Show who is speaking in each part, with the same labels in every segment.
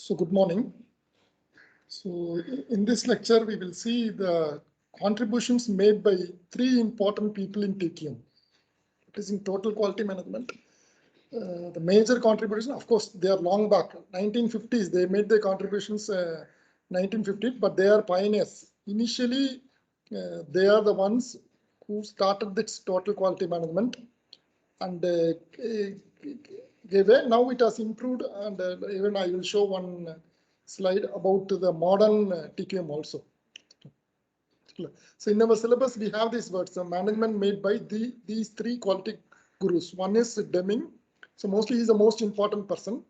Speaker 1: So good morning. So in this lecture, we will see the contributions made by three important people in TQM. It is in total quality management. The major contribution, of course, they are long back, 1950s. They made their contributions 1950, but they are pioneers. Initially, they are the ones who started this total quality management, and now it has improved, and even I will show one slide about the modern TQM also. So in our syllabus, we have these words, management made by these three quality gurus. One is Deming. So mostly he's the most important person.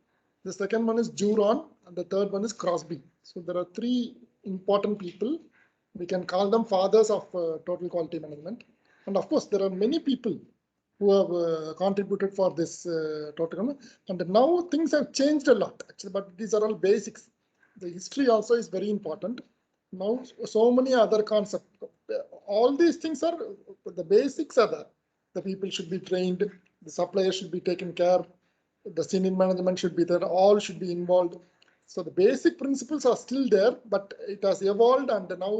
Speaker 1: The second one is Juron, and the third one is Crosby. So there are three important people. We can call them fathers of total quality management. And of course, there are many people who have contributed for this total. And now things have changed a lot, actually, but these are all basics. The history also is very important. Now, so many other concepts. All these things are, the basics are there. The people should be trained, the suppliers should be taken care, the senior management should be there, all should be involved. So the basic principles are still there, but it has evolved, and now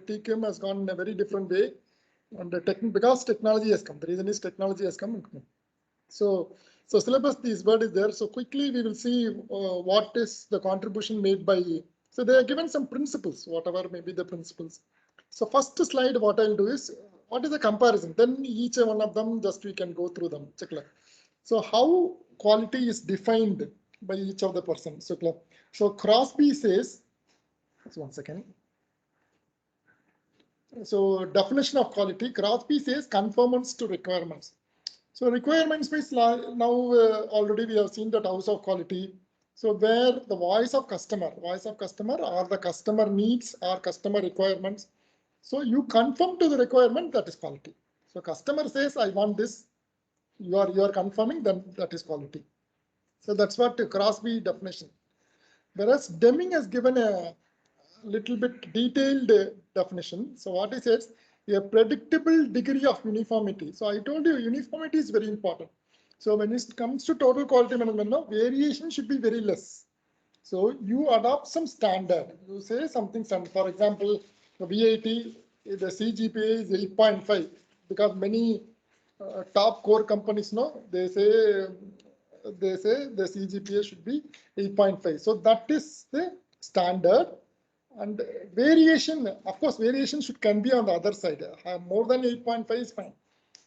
Speaker 1: TQM has gone in a very different way. And because technology has come, the reason is technology has come. So syllabus, this word is there. So quickly we will see what is the contribution made by. So they are given some principles, whatever may be the principles. So first slide, what I'll do is, what is the comparison? Then each one of them, just we can go through them. So how quality is defined by each of the persons. So Crosby says, so one second. So definition of quality, Crosby says conformance to requirements. So requirements means now already we have seen that house of quality. So where the voice of customer or the customer needs or customer requirements. So you conform to the requirement, that is quality. So customer says, I want this, you are confirming, then that is quality. So that's what Crosby definition. Whereas Deming has given a little bit detailed definition. So what he says, a predictable degree of uniformity. So I told you uniformity is very important. So when it comes to total quality management, no, variation should be very less. So you adopt some standard. You say something standard. For example, the VAT, the CGPA is 8.5 because many top core companies, no, they say the CGPA should be 8.5. So that is the standard. And variation, of course, variation can be on the other side. More than 8.5 is fine,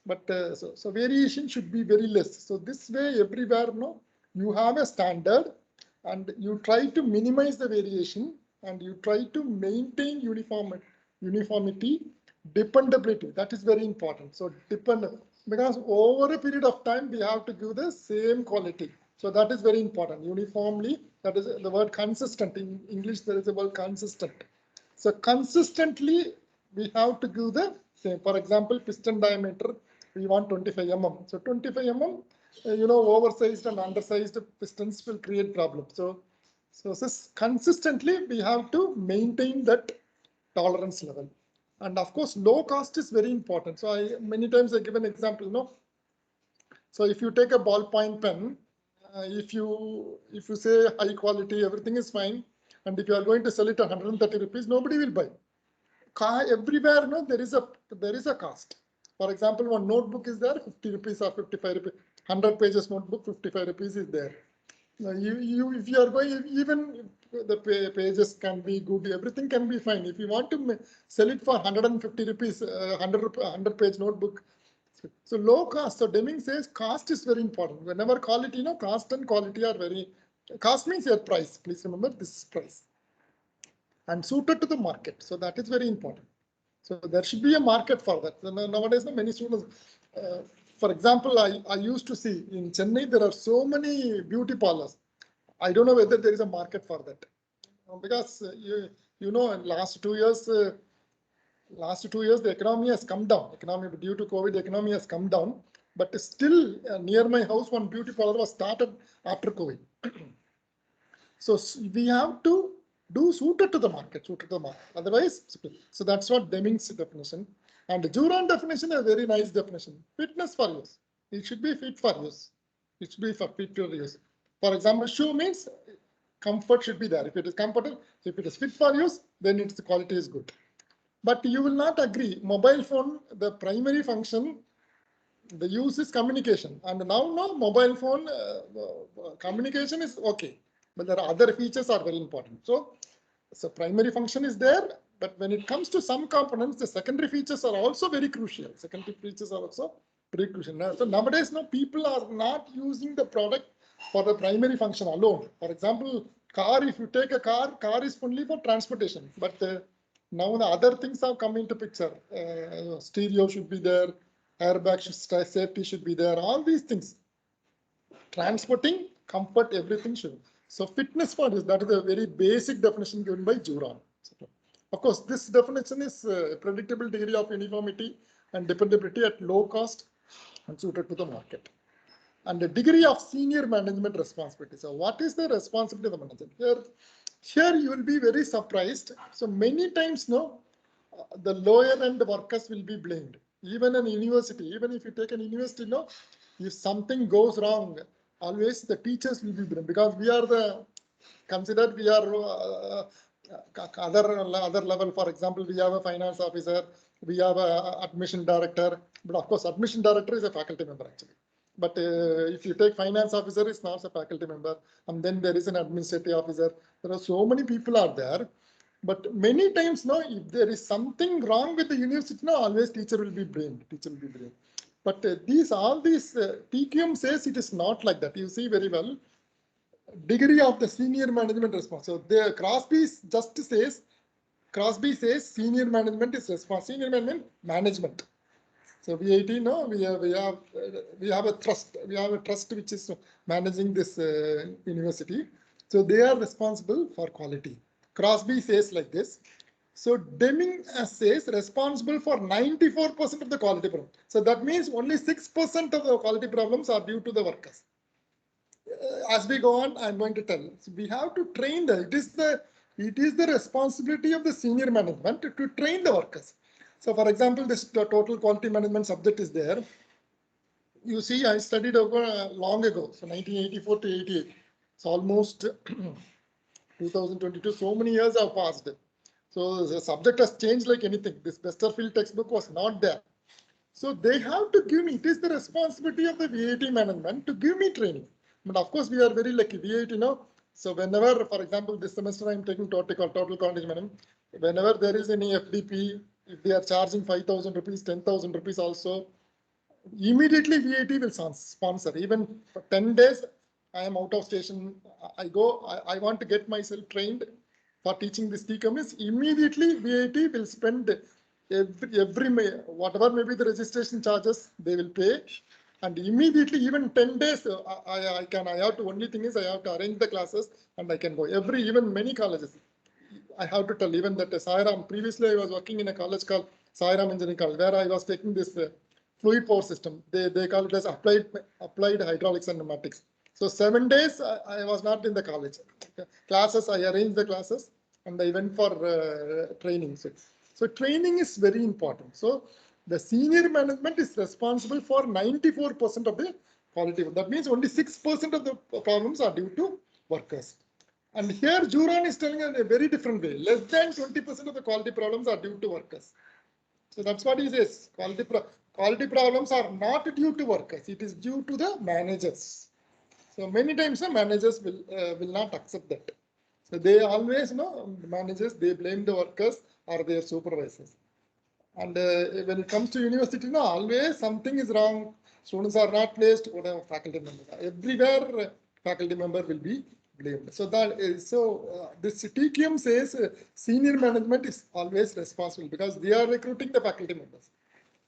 Speaker 1: but so variation should be very less. So this way, everywhere, no, you have a standard, and you try to minimize the variation, and you try to maintain uniformity, dependability. That is very important. So because over a period of time, we have to give the same quality. So that is very important. Uniformly, that is the word consistent. In English, there is a word consistent. So consistently, we have to give the same. For example, piston diameter, we want 25 mm. So 25 mm, oversized and undersized pistons will create problems. So consistently, we have to maintain that tolerance level. And of course, low cost is very important. So many times I give an example, So if you take a ballpoint pen, if you say high quality, everything is fine, and if you are going to sell it at 130 rupees, nobody will buy. Everywhere, there is a cost. For example, one notebook is there, 50 rupees or 55 rupees. 100 pages notebook, 55 rupees is there. Now, if you are going, even the pages can be good, everything can be fine. If you want to sell it for 150 rupees, 100 page notebook. So low cost. So Deming says cost is very important. Whenever quality, cost and quality are cost means your price. Please remember this is price. And suited to the market. So that is very important. So there should be a market for that. Nowadays, many students, for example, I used to see in Chennai, there are so many beauty parlors. I don't know whether there is a market for that. Because, last 2 years, the economy has come down. Due to COVID, the economy has come down. But still, near my house, one beauty parlor was started after COVID. So we have to do suited to the market. Otherwise, so that's what Deming's definition. And Juron definition, a very nice definition. Fitness for use. It should be fit for use. It should be fit for use. For example, shoe means comfort should be there. If it is comfortable, if it is fit for use, then its quality is good. But you will not agree. Mobile phone, the primary function, the use is communication. And now mobile phone communication is okay. But there are other features are very important. So primary function is there. But when it comes to some components, the secondary features are also very crucial. Secondary features are also very crucial. So nowadays, people are not using the product for the primary function alone. For example, car, if you take a car is only for transportation. But now the other things have come into picture. Stereo should be there, airbag safety should be there, all these things. Transporting, comfort, everything should. So fitness for this, that is a very basic definition given by Juran. Of course, this definition is a predictable degree of uniformity and dependability at low cost and suited to the market. And the degree of senior management responsibility. So what is the responsibility of the manager? Here you will be very surprised. So many times, the lower end workers will be blamed. Even in university, even if you take an university, if something goes wrong, always the teachers will be blamed, because we are considered we are other level. For example, we have a finance officer, we have a admission director, but of course admission director is a faculty member actually. But if you take finance officer, it's not a faculty member, and then there is an administrative officer. There are so many people are there. But many times, if there is something wrong with the university, always teacher will be blamed. But all these TQM says it is not like that. You see very well, degree of the senior management response. So the Crosby just says, senior management is responsible. Senior management. So VAT, we have a trust. We have a trust which is managing this university. So they are responsible for quality. Crosby says like this. So Deming says responsible for 94% of the quality problem. So that means only 6% of the quality problems are due to the workers. As we go on, I'm going to tell. So we have to train them. It is the responsibility of the senior management to train the workers. So for example, this total quality management subject is there. You see, I studied over long ago, so 1984 to 88. It's almost 2022, so many years have passed. So the subject has changed like anything. This Westerfield textbook was not there. So they have to give me, it is the responsibility of the VAT management to give me training. But of course, we are very lucky, VAT, So whenever, for example, this semester I'm taking total quality management, whenever there is any FDP, if they are charging 5,000 rupees, 10,000 rupees also, immediately VAT will sponsor. Even for 10 days, I am out of station. I want to get myself trained for teaching this TCOMs. Immediately VAT will spend every whatever may be the registration charges, they will pay. And immediately, even 10 days, I have to, only thing is I have to arrange the classes and I can go. Even many colleges, I have to tell, even that Sai Ram, previously I was working in a college called Sai Ram Engineering College, where I was taking this fluid power system. They call it as applied hydraulics and pneumatics. So 7 days I was not in the college. Classes, I arranged the classes and I went for training. So training is very important. So the senior management is responsible for 94% of the quality. That means only 6% of the problems are due to workers. And here Juran is telling in a very different way. Less than 20% of the quality problems are due to workers. So that's what he says. Quality problems are not due to workers. It is due to the managers. So many times the managers will not accept that. So they always managers, they blame the workers or their supervisors. And when it comes to university, always something is wrong. Students are not placed, whatever faculty members. Everywhere faculty member will be blamed. So this TQM says senior management is always responsible because they are recruiting the faculty members.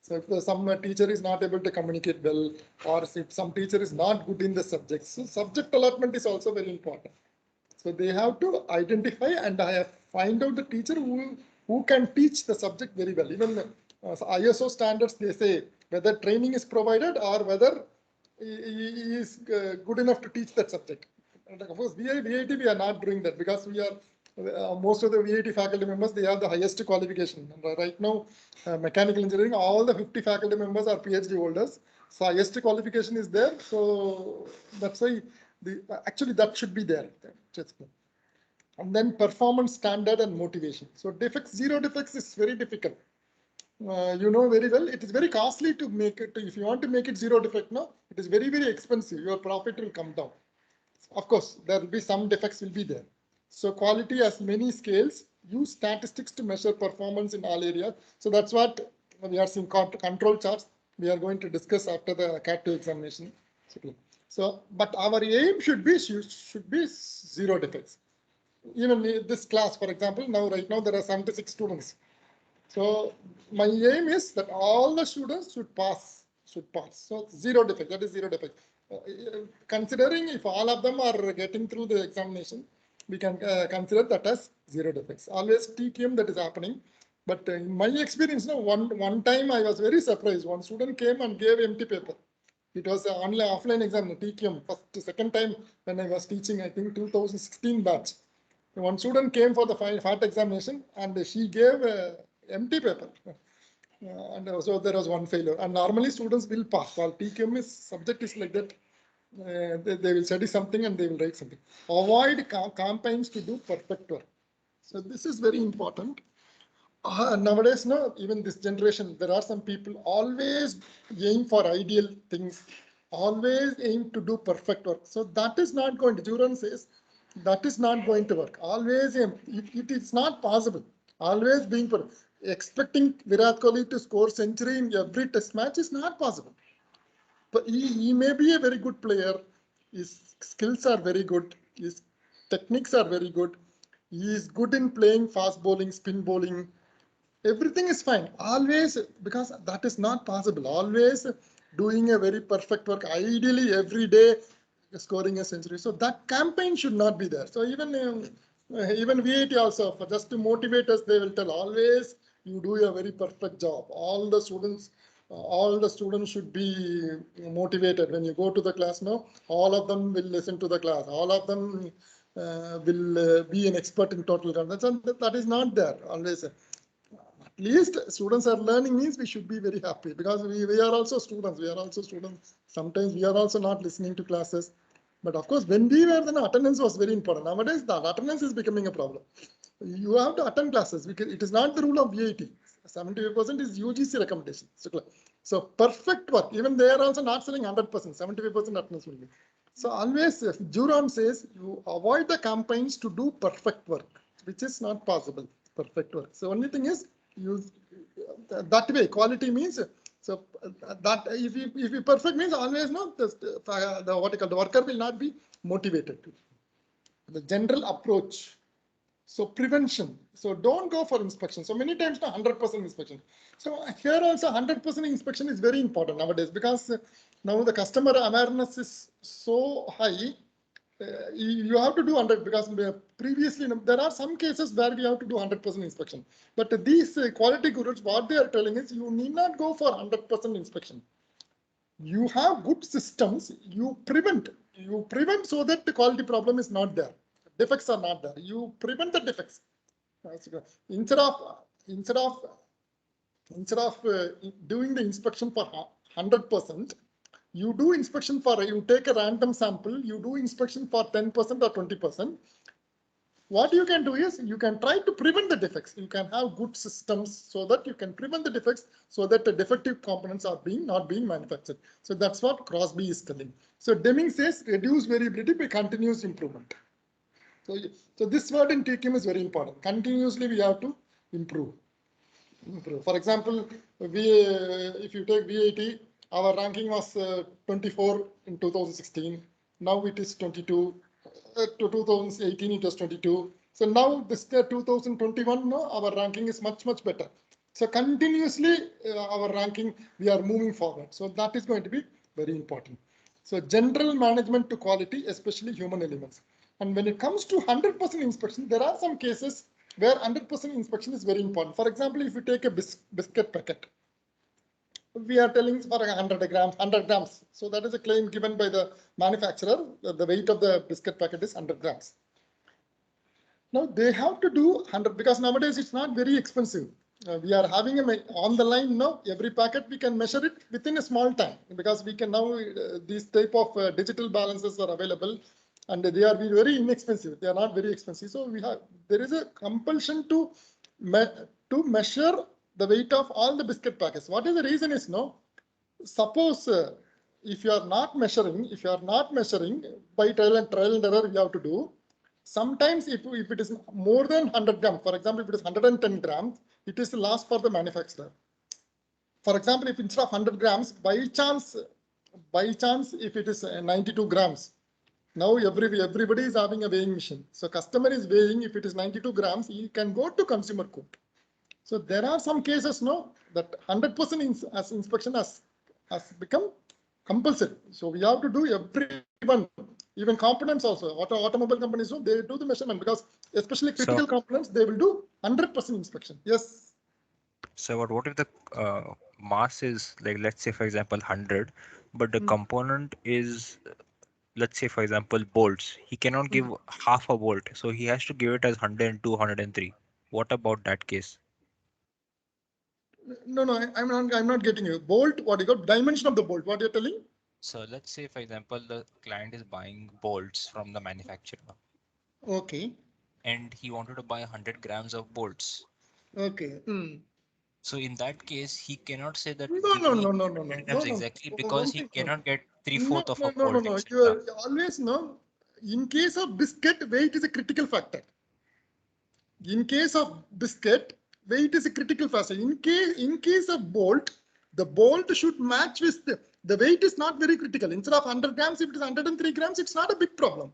Speaker 1: So if some teacher is not able to communicate well, or if some teacher is not good in the subject, so subject allotment is also very important. So they have to identify and find out the teacher who can teach the subject very well. Even ISO standards, they say whether training is provided or whether he is good enough to teach that subject. And of course, VAT, we are not doing that because we are most of the VAT faculty members, they have the highest qualification. And right now, mechanical engineering, all the 50 faculty members are PhD holders. So highest qualification is there. So that's why actually that should be there. And then performance standard and motivation. So defects, zero defects is very difficult. You know very well, it is very costly to make it. If you want to make it zero defect, no, it is very, very expensive. Your profit will come down. Of course, there will be some defects will be there. So quality has many scales. Use statistics to measure performance in all areas. So that's what we are seeing control charts. We are going to discuss after the CAT 2 examination. So, but our aim should be zero defects. Even this class, for example, right now there are 76 students. So my aim is that all the students should pass. So zero defect, that is zero defect. Considering if all of them are getting through the examination, we can consider that as zero defects. Always TQM that is happening. But in my experience, one time I was very surprised. One student came and gave empty paper. It was an offline exam, TQM. Second time when I was teaching, I think 2016 batch. One student came for the FAT examination and she gave empty paper. And so there was one failure. And normally students will pass. While TQM subject is like that, they will study something and they will write something. Avoid campaigns to do perfect work. So this is very important. Nowadays, no, even this generation, there are some people always aim for ideal things, always aim to do perfect work. So that is not going to, Juran says, that is not going to work. Always aim, it is not possible. Always being expecting Virat Kohli to score century in every test match is not possible. But he may be a very good player. His skills are very good. His techniques are very good. He is good in playing fast bowling, spin bowling. Everything is fine. Always, because that is not possible. Always doing a very perfect work. Ideally, every day scoring a century. So that campaign should not be there. So even VIT also, just to motivate us, they will tell always you do a very perfect job. All the students should be motivated. When you go to the class now, all of them will listen to the class. All of them will be an expert in total confidence. And that is not there always. At least students are learning means we should be very happy, because we are also students. Sometimes we are also not listening to classes. But of course, when we were, then attendance was very important. Nowadays, the attendance is becoming a problem. You have to attend classes because it is not the rule of VIT. 75% is UGC recommendation. So perfect work. Even they are also not saying 100%. 75% attendance will be. So always, Juran says you avoid the campaigns to do perfect work, which is not possible. Perfect work. So only thing is, use that way. Quality means, so that if you perfect means always the worker will not be motivated. The general approach. So prevention. So don't go for inspection. So many times 100% inspection. So here also 100% inspection is very important nowadays, because now the customer awareness is so high. You have to do 100, because previously there are some cases where we have to do 100% inspection. But these quality gurus, what they are telling is you need not go for 100% inspection. You have good systems. You prevent so that the quality problem is not there. Defects are not there. You prevent the defects. Instead of doing the inspection for 100%, you do inspection you take a random sample, you do inspection for 10% or 20%. What you can do is you can try to prevent the defects. You can have good systems so that you can prevent the defects, so that the defective components are not being manufactured. So that's what Crosby is telling. So Deming says reduce variability by continuous improvement. So this word in TQM is very important. Continuously we have to improve. For example, if you take VIT, our ranking was 24 in 2016. Now it is 22. To 2018 it was 22. So now this 2021, our ranking is much better. So continuously our ranking, we are moving forward. So that is going to be very important. So general management to quality, especially human elements. And when it comes to 100% inspection, there are some cases where 100% inspection is very important. For example, if you take a biscuit packet, we are telling for 100 grams. So that is a claim given by the manufacturer. The weight of the biscuit packet is 100 grams. Now they have to do 100, because nowadays it's not very expensive. We are having on the line now, every packet we can measure it within a small time, because we can now, these type of digital balances are available. and they are very inexpensive. They are not very expensive. So there is a compulsion to measure the weight of all the biscuit packets. What is the reason is suppose if you are not measuring, by trial and error, you have to do. Sometimes if it is more than 100 grams, for example, if it is 110 grams, it is the loss for the manufacturer. For example, if instead of 100 grams, by chance, if it is 92 grams, now everybody is having a weighing machine. So customer is weighing, if it is 92 grams, he can go to consumer court. So there are some cases that 100% as inspection has become compulsory. So we have to do everyone, even components also. Automobile companies, they do the measurement because especially critical components, they will do 100% inspection. Yes.
Speaker 2: So what if the mass is like, let's say for example 100, but the component is, let's say for example bolts. He cannot give half a bolt, so he has to give it as 102, 103. What about that case?
Speaker 1: No, I'm not getting you. Bolt, what you got? Dimension of the bolt. What you're telling?
Speaker 2: So let's say for example the client is buying bolts from the manufacturer.
Speaker 1: Okay.
Speaker 2: And he wanted to buy 100 grams of bolts.
Speaker 1: Okay.
Speaker 2: So in that case, he cannot say that
Speaker 1: No.
Speaker 2: grams exactly, because he cannot get 3/4 of a
Speaker 1: No.
Speaker 2: bolt,
Speaker 1: You are
Speaker 2: etc.
Speaker 1: always in case of biscuit, weight is a critical factor. In case of biscuit, weight is a critical factor. In case of bolt, the bolt should match with the weight is not very critical. Instead of 100 grams, if it is 103 grams, it's not a big problem.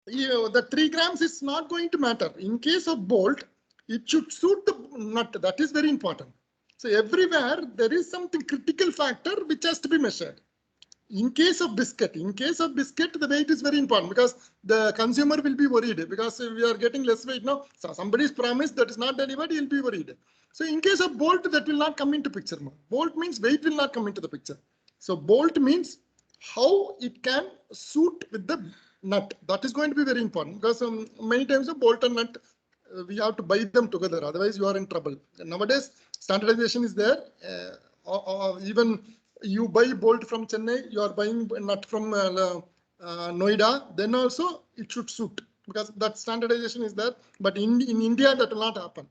Speaker 1: The 3 grams is not going to matter. In case of bolt, it should suit the nut. That is very important. So everywhere there is something critical factor which has to be measured. In case of biscuit, the weight is very important because the consumer will be worried because we are getting less weight now. So somebody's promise that is not delivered, he'll be worried. So in case of bolt, that will not come into picture. Bolt means weight will not come into the picture. So bolt means how it can suit with the nut. That is going to be very important because many times a bolt and nut, we have to buy them together. Otherwise, you are in trouble. Nowadays, standardization is there. Even you buy bolt from Chennai, you are buying nut from Noida, then also it should suit because that standardization is there. But in India, that will not happen.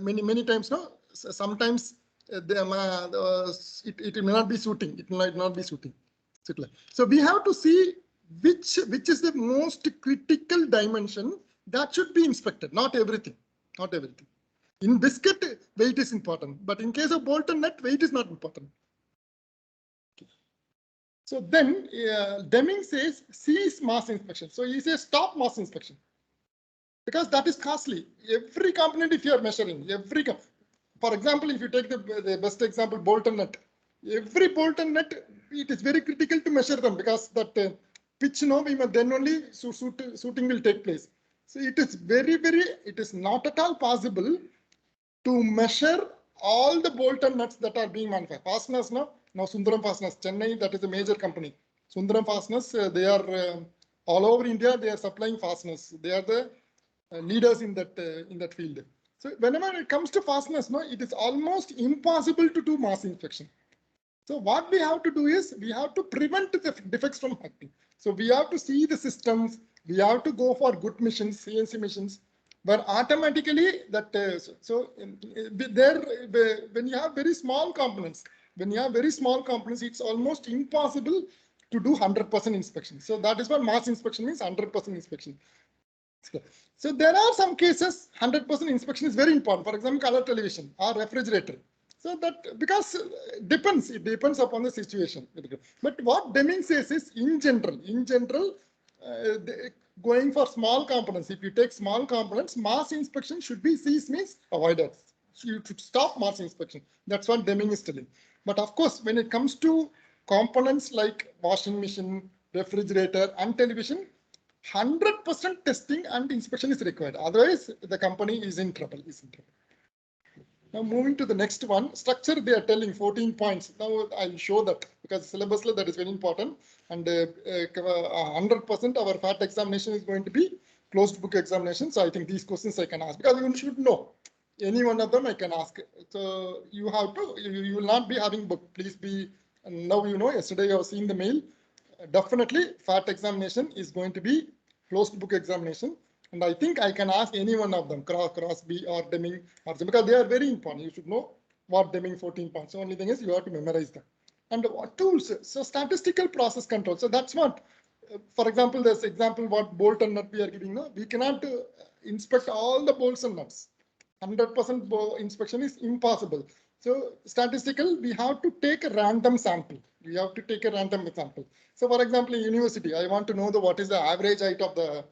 Speaker 1: Many times, sometimes it may not be suiting. It might not be suiting. So we have to see which is the most critical dimension that should be inspected. Not everything. In biscuit, weight is important, but in case of bolt and nut, weight is not important. So then Deming says cease mass inspection. So he says stop mass inspection because that is costly. Every component, if you are measuring, for example, if you take the best example, bolt and nut, every bolt and nut, it is very critical to measure them because that pitch, then only suiting will take place. So it is it is not at all possible to measure all the bolt and nuts that are being manufactured. Fasteners, now Sundaram Fasteners, Chennai, that is a major company. Sundaram Fasteners, they are all over India. They are supplying fasteners. They are the leaders in that field. So whenever it comes to fasteners, it is almost impossible to do mass inspection. So what we have to do is we have to prevent the defects from happening. So we have to see the systems. We have to go for good machines, CNC machines, where automatically that there when you have very small components, it's almost impossible to do 100% inspection. So that is what mass inspection means, 100% inspection. So there are some cases 100% inspection is very important. For example, color television or refrigerator. So that because it depends upon the situation. But what Deming says is in general, going for small components. If you take small components, mass inspection should be cease means avoided. You should stop mass inspection. That's what Deming is telling. But of course, when it comes to components like washing machine, refrigerator, and television, 100% testing and inspection is required. Otherwise, the company is in trouble. Now moving to the next one, structure, they are telling 14 points. Now I'll show that because syllabus that is very important. And 100% our FAT examination is going to be closed book examination. So I think these questions I can ask because you should know. Any one of them I can ask. So you have to, you will not be having book. Please be, now you know, yesterday you have seen the mail. definitely FAT examination is going to be closed book examination. And I think I can ask any one of them, Crosby or Deming, or because they are very important. You should know what Deming 14 points. The only thing is you have to memorize them. And what tools? So statistical process control. So that's what, for example, this example what bolt and nut we are giving now. We cannot inspect all the bolts and nuts. 100% inspection is impossible. So statistical, we have to take a random sample. We have to take a random sample. So for example, in university, I want to know what is the average height of the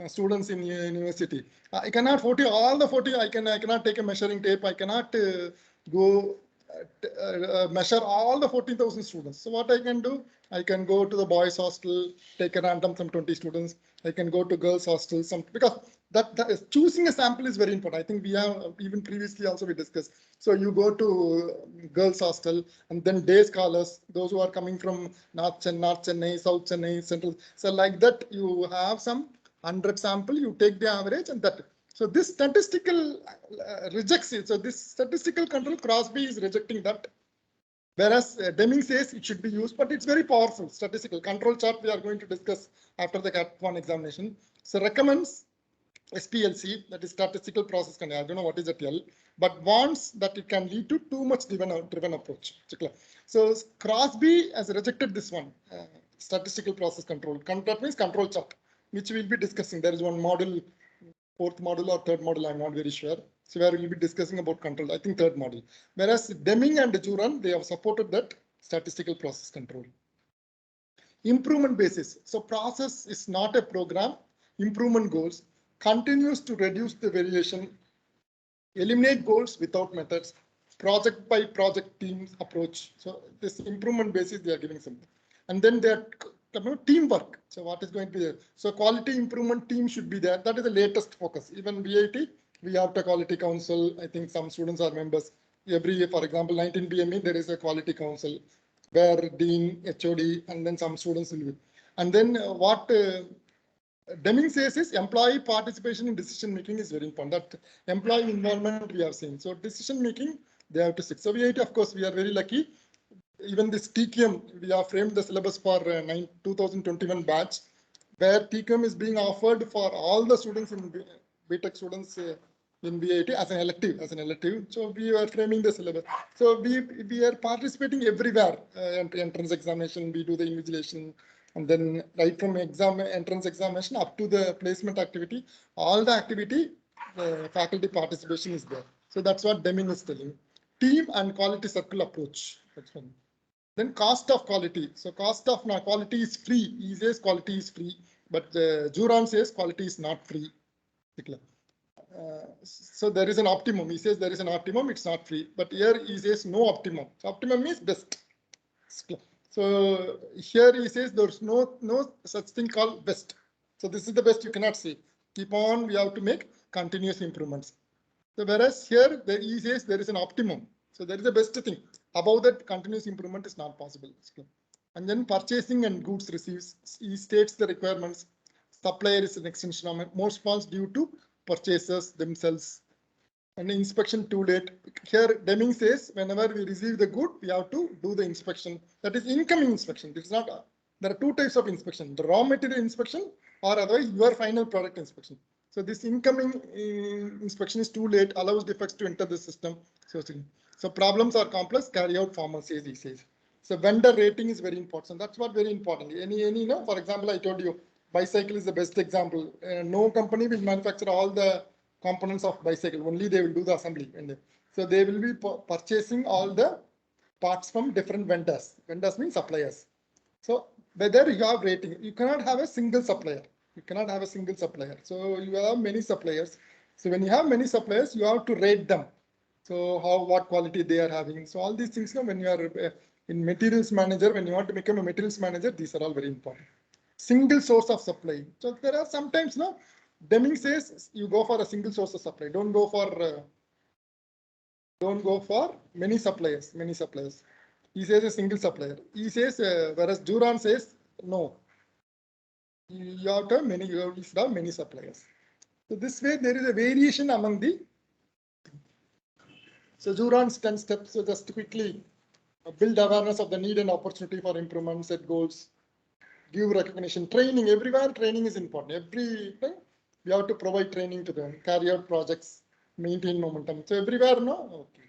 Speaker 1: students in university. I cannot 40 all the 40. I cannot take a measuring tape. I cannot go measure all the 14,000 students. So what I can do, I can go to the boys hostel, take a random some 20 students. I can go to girls hostel, some, because that is, choosing a sample is very important. I think we have even previously also we discussed. So you go to girls hostel and then day scholars, those who are coming from North Chennai, South Chennai, Central. So like that, you have some 100 sample, you take the average and that. So this statistical rejects it. So this statistical control, Crosby is rejecting that. Whereas Deming says it should be used, but it's very powerful. Statistical control chart we are going to discuss after the CAT 1 examination. So recommends SPLC, that is statistical process control. I don't know what is that L, but warns that it can lead to too much driven approach. So Crosby has rejected this one, statistical process control. That means control chart, which we'll be discussing. There is one model, fourth model or third model, I'm not very sure. So where we'll be discussing about control, I think third model. Whereas Deming and Juran, they have supported that statistical process control. Improvement basis. So process is not a program. Improvement goals continues to reduce the variation, eliminate goals without methods, project by project teams approach. So this improvement basis, they are giving something. And then they're teamwork. So what is going to be there? So quality improvement team should be there. That is the latest focus. Even VIT, we have the quality council. I think some students are members. Every year, for example, 19 BME, there is a quality council where dean, HOD, and then some students will be. And then what Deming says is employee participation in decision making is very important. That employee involvement we have seen. So decision making, they have to stick. So VIT, of course, we are very lucky. Even this TQM, we have framed the syllabus for 2021 batch, where TQM is being offered for all the students in BTech students in VIT as an elective. So we are framing the syllabus. So we are participating everywhere. Entrance examination, we do the invigilation, and then right from entrance examination up to the placement activity, all the activity, faculty participation is there. So that's what Deming is telling. Team and quality circle approach. That's one. Then cost of quality. So cost of quality is free. He says quality is free, but Juran says quality is not free. So there is an optimum. He says there is an optimum. It's not free. But here he says no optimum. So optimum is best. So here he says there's no such thing called best. So this is the best you cannot say. Keep on. We have to make continuous improvements. So whereas here he says there is an optimum. So there is a best thing. Above that, continuous improvement is not possible. And then purchasing and goods receives. He states the requirements. Supplier is an extension of most falls due to purchasers themselves. And inspection too late. Here Deming says whenever we receive the good, we have to do the inspection. That is incoming inspection. This is not. There are two types of inspection: the raw material inspection, or otherwise your final product inspection. So this incoming inspection is too late, allows defects to enter the system. So problems are complex, carry out formal says, he says. So vendor rating is very important. That's what very important. For example, I told you, bicycle is the best example. No company will manufacture all the components of bicycle. Only they will do the assembly. So they will be purchasing all the parts from different vendors. Vendors mean suppliers. So whether you have rating, you cannot have a single supplier. You cannot have a single supplier. So you have many suppliers. So when you have many suppliers, you have to rate them. So what quality they are having. So all these things, when you are in materials manager, when you want to become a materials manager, these are all very important. Single source of supply. So there are sometimes, Deming says you go for a single source of supply. Don't go for many suppliers. He says a single supplier. He says, whereas Juran says no. You have to have many. You should have many suppliers. So this way there is a variation among the. So Juran's 10 steps. So just quickly build awareness of the need and opportunity for improvement. Set goals. give recognition, training, everywhere training is important. Everything we have to provide training to them, carry out projects, maintain momentum. So everywhere, no? Okay.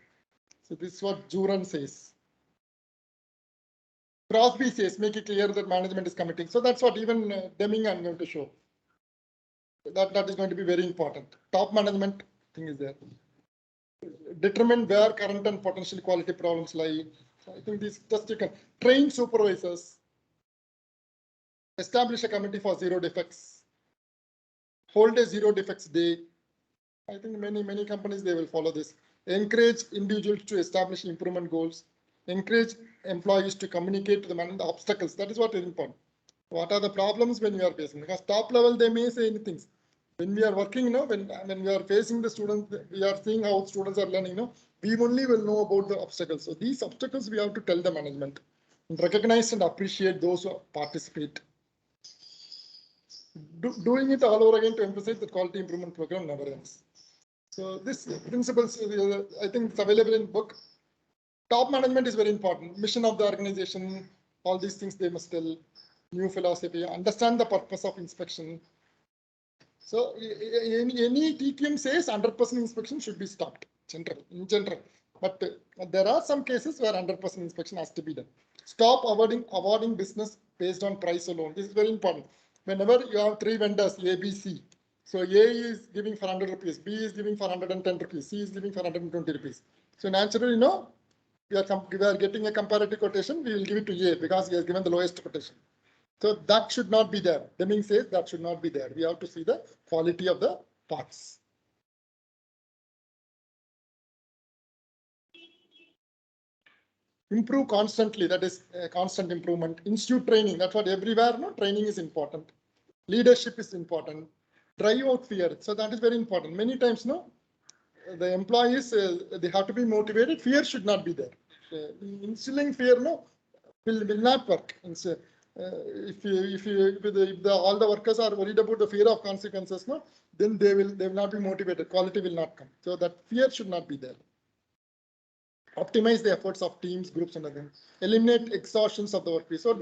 Speaker 1: So this is what Juran says. Crosby says, make it clear that management is committing. So that's what even Deming I'm going to show. That is going to be very important. Top management thing is there. Determine where current and potential quality problems lie. So I think this just you can train supervisors, establish a committee for zero defects, hold a zero defects day. I think many companies, they will follow this. Encourage individuals to establish improvement goals. Encourage employees to communicate to the man the obstacles. That is what is important. What are the problems when we are facing? Because top level, they may say anything. When we are working, you know, when we are facing the students, we are seeing how students are learning, you know, we only will know about the obstacles. So these obstacles, we have to tell the management, and recognize and appreciate those who participate. Doing it all over again to emphasize the quality improvement program never ends. So this principles, I think it's available in book. Top management is very important. Mission of the organization, all these things they must tell. New philosophy, understand the purpose of inspection. So any TQM says 100% inspection should be stopped in general. But there are some cases where 100% inspection has to be done. Stop awarding business based on price alone. This is very important. Whenever you have three vendors, A, B, C. So A is giving for 100 rupees, B is giving for 110 rupees, C is giving for 120 rupees. So naturally, you know, we are getting a comparative quotation, we will give it to A because he has given the lowest quotation. So that should not be there. Deming says that should not be there. We have to see the quality of the parts. Improve constantly, that is constant improvement. Institute training, that's what everywhere, no, training is important. Leadership is important. Drive out fear, so that is very important. Many times, no, the employees, they have to be motivated. Fear should not be there. Instilling fear, no, will not work. If all the workers are worried about the fear of consequences, no, then they will not be motivated. Quality will not come. So that fear should not be there. Optimize the efforts of teams, groups, and others. Eliminate exhaustions of the workpiece. So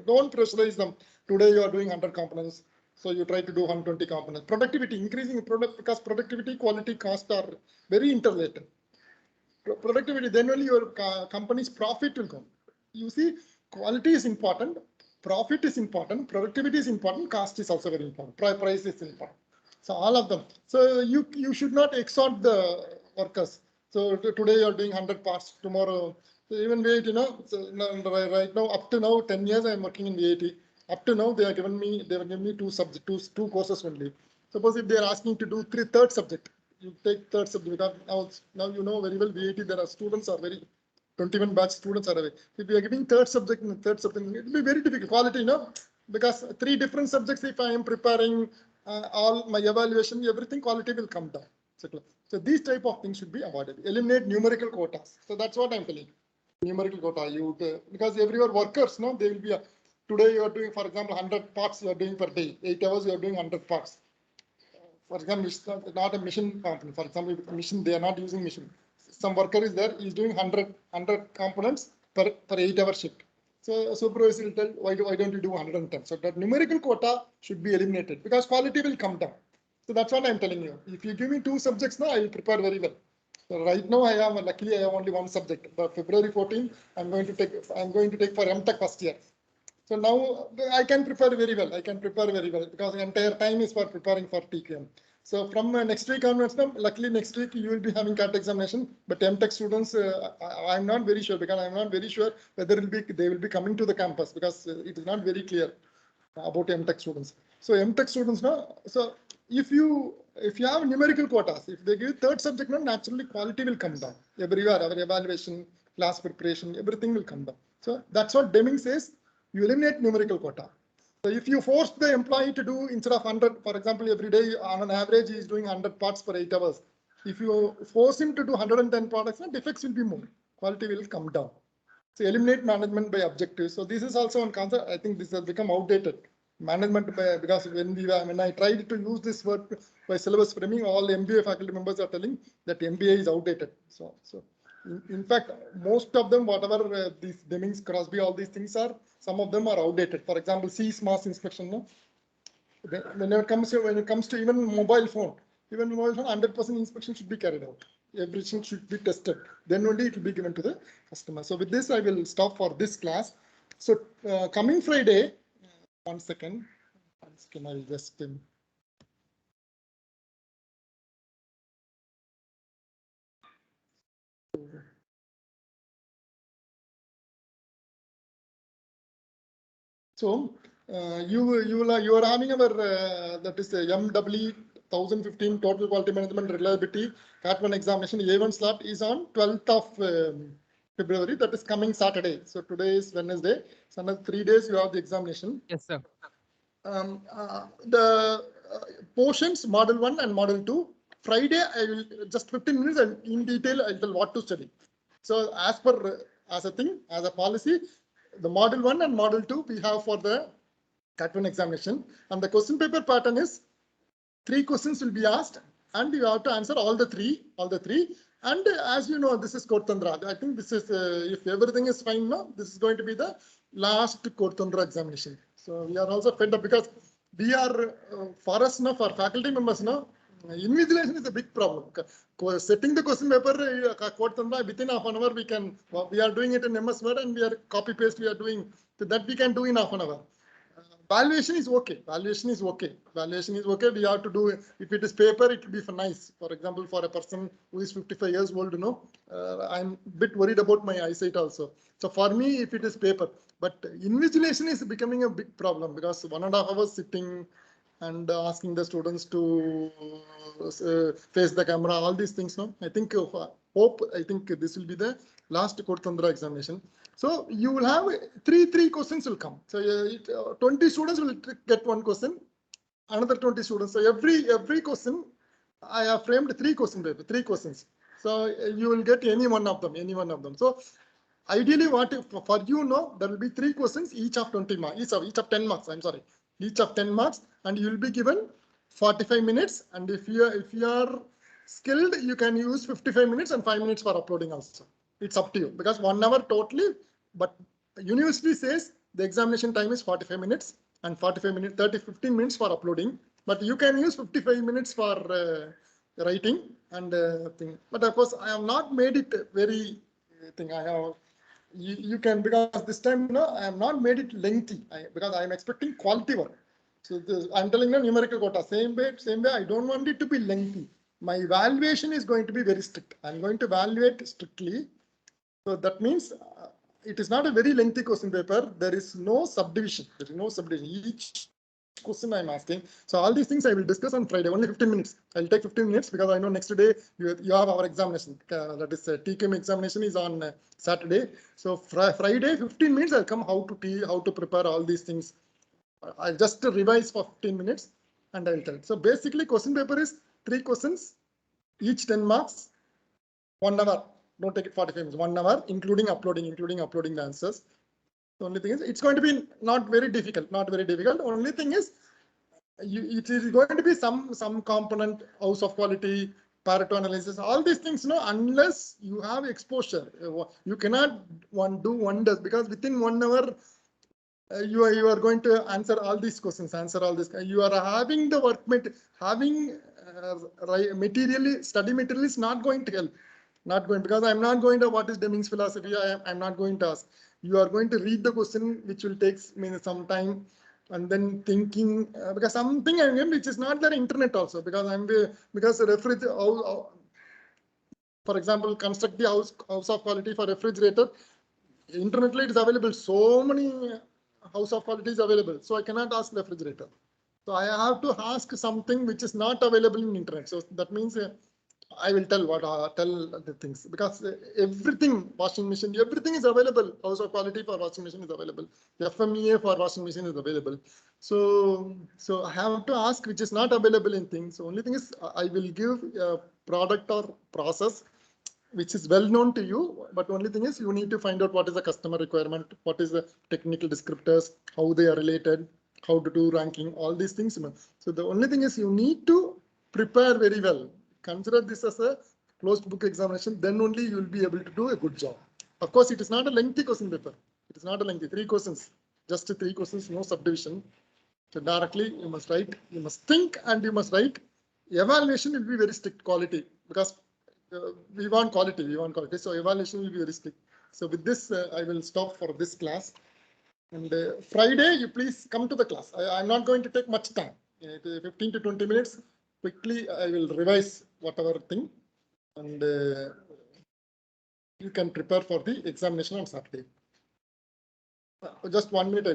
Speaker 1: don't pressurize them. Today you are doing 100 components, so you try to do 120 components. Productivity, increasing product, because productivity, quality, cost are very interrelated. Productivity, then only your company's profit will come. You see, quality is important, profit is important, productivity is important, cost is also very important, price is important. So all of them. So you should not exhort the workers. So today you're doing 100 parts, tomorrow, so even wait, you know, so right now, up to now, 10 years I'm working in VAT. Up to now, they have given me two courses only. Suppose if they are asking to do third subject, you take third subject, because now you know very well VAT, there are students are very, 21 batch students are away. If you are giving third subject, it will be very difficult. Quality, you know, because three different subjects, if I am preparing all my evaluation, everything, quality will come down. So these type of things should be avoided. Eliminate numerical quotas. So that's what I'm telling. Numerical quota, because everywhere workers, no, they will be, today you are doing, for example, 100 parts you are doing per day, 8 hours you are doing 100 parts. For example, it's not a mission company. For example, mission, they are not using mission. Some worker is there, he's doing 100 components per 8-hour shift. So supervisor will tell, why don't you do 110? So that numerical quota should be eliminated because quality will come down. So that's what I'm telling you. If you give me 2 subjects now, I will prepare very well. So right now luckily I have only 1 subject. But February 14, I'm going to take for MTech first year. So now I can prepare very well. Because the entire time is for preparing for TQM. So from next week onwards, luckily next week you will be having CAT examination. But MTech students, I'm not very sure, because I'm not very sure whether they will be coming to the campus, because it is not very clear about MTech students. So MTech students now, so if you have numerical quotas, if they give third subject, naturally quality will come down. Everywhere, our evaluation, class preparation, everything will come down. So that's what Deming says. You eliminate numerical quota. So if you force the employee to do, instead of 100, for example, every day on an average, he is doing 100 parts for 8 hours. If you force him to do 110 products, then defects will be more. Quality will come down. So eliminate management by objectives. So this is also one concept. I think this has become outdated. Management by, because when I tried to use this word by syllabus framing, all MBA faculty members are telling that MBA is outdated. So In fact, most of them, whatever these Demings, Crosby, all these things are, some of them are outdated. For example, CIS mass inspection. No? When it comes to even mobile phone, 100% inspection should be carried out. Everything should be tested. Then only it will be given to the customer. So with this, I will stop for this class. So coming Friday, 1 second. I will just. So you are having our that is MW 1015 total quality management reliability CAT1 examination. A1 slot is on 12th of February. That is coming Saturday. So today is Wednesday. So another 3 days you have the examination.
Speaker 3: Yes, sir.
Speaker 1: The portions model 1 and model 2. Friday I will just 15 minutes and in detail I tell what to study. So as a policy, the model 1 and model 2 we have for the CAT1 examination, and the question paper pattern is 3 questions will be asked and you have to answer all the three. And as you know, this is Court Tandra. I think this is if everything is fine now, this is going to be the last Court Tandra examination. So we are also fed up because we are for us now, for faculty members now, invigilation is a big problem. Setting the question paper Court Tandra within half an hour we are doing it in MS Word and we are copy paste we are doing, so that we can do in half an hour. Valuation is okay. We have to do, if it is paper, it will be for nice. For example, for a person who is 55 years old, I'm a bit worried about my eyesight also. So for me, if it is paper, but invigilation is becoming a big problem because 1.5 hours sitting and asking the students to face the camera, all these things. No, I think I think this will be the last Court Tandra examination. So you will have three questions will come. So 20 students will get 1 question, another 20 students. So every question, I have framed 3 questions. So you will get any one of them. So ideally, for there will be 3 questions, each of 20 marks, each of 10 marks. I'm sorry, each of 10 marks, and you will be given 45 minutes. And if you are skilled, you can use 55 minutes and 5 minutes for uploading also. It's up to you because 1 hour totally, but university says the examination time is 45 minutes and 45 minutes, 15 minutes for uploading, but you can use 55 minutes for writing and thing. But of course, I have not made it very thing. I have, you can, because this time, I have not made it lengthy because I am expecting quality work. So I'm telling them numerical quota, same way, I don't want it to be lengthy. My evaluation is going to be very strict. I'm going to evaluate strictly. So that means it is not a very lengthy question paper. There is no subdivision. Each question I'm asking. So all these things I will discuss on Friday. Only 15 minutes. I'll take 15 minutes because I know next day you have our examination. That is TCM examination is on Saturday. So Friday 15 minutes I'll come how to prepare all these things. I'll just revise for 15 minutes and I'll tell. So basically question paper is 3 questions, each 10 marks, 1 hour. Don't take it 45 minutes, 1 hour, including uploading the answers. The only thing is, it's going to be not very difficult. Only thing is, it is going to be some component, house of quality, Pareto analysis, all these things, unless you have exposure, you cannot do wonders because within 1 hour, you are going to answer all these questions, You are having the work, having study material is not going to help. Because I'm not going to what is Deming's philosophy. I'm not going to ask. You are going to read the question, which will take some time, and then thinking because something which is not there internet also. Because for example, construct the house of quality for refrigerator. Internetly it is available. So many house of quality is available. So I cannot ask refrigerator. So I have to ask something which is not available in internet. So that means. I will tell the things because everything, washing machine, everything is available. House of quality for washing machine is available. FMEA for washing machine is available. So I have to ask which is not available in things. So only thing is I will give a product or process which is well known to you. But only thing is you need to find out what is the customer requirement, what is the technical descriptors, how they are related, how to do ranking, all these things. So the only thing is you need to prepare very well. Consider this as a closed book examination, then only you will be able to do a good job. Of course, it is not a lengthy question paper. It is not a lengthy, 3 questions, just 3 questions, no subdivision. So directly you must write, you must think and you must write. Evaluation will be very strict quality because we want quality. So evaluation will be very strict. So with this, I will stop for this class. And Friday, you please come to the class. I'm not going to take much time. 15 to 20 minutes. Quickly, I will revise whatever thing. And you can prepare for the examination on Saturday. Just 1 minute.